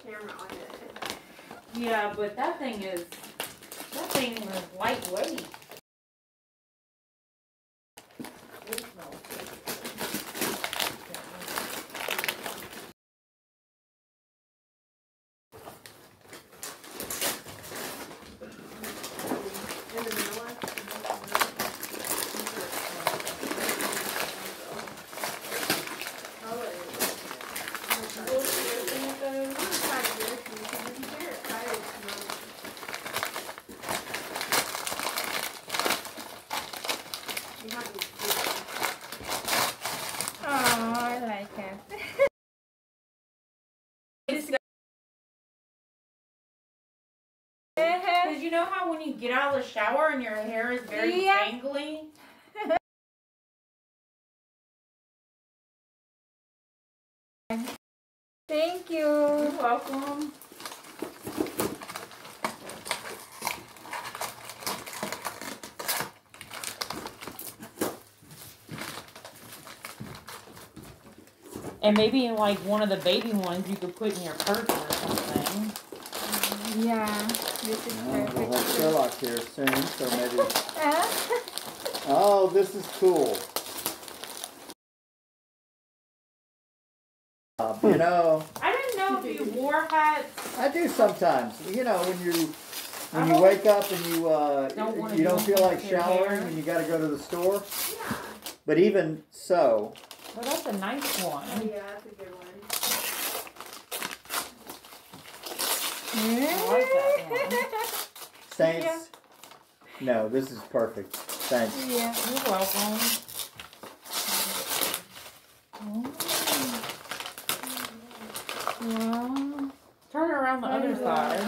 camera on it. Yeah, but that thing is lightweight. Because you know how when you get out of the shower and your hair is very tangly? Thank you. You're welcome. And maybe in like one of the baby ones you could put in your purse or something. Yeah, this is perfect. We'll have Sherlock here soon, so maybe. Oh, this is cool. You know, I didn't know if you wore hats. I do sometimes. You know, when you wake up and you don't feel like showering and you got to go to the store. Yeah. But even so. Well, that's a nice one. Oh, yeah, that's a good one. I like that one. Saints. No, this is perfect. Thanks. Yeah, you're welcome. Wow. Turn around the other side.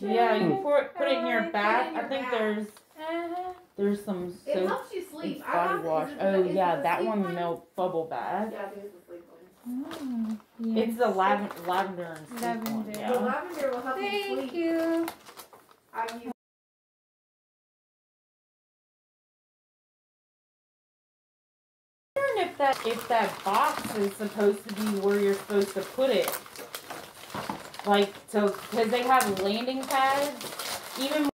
Yeah, you put it in your bath. I think there's some soap. It helps you sleep. Body wash. Oh yeah, that one milk bubble bath. Yeah, there's the sleep one. Yes. It's the lavender and sleep one. The Yeah. lavender will help you sleep. Thank you. If that box is supposed to be where you're supposed to put it, like because they have landing pads, even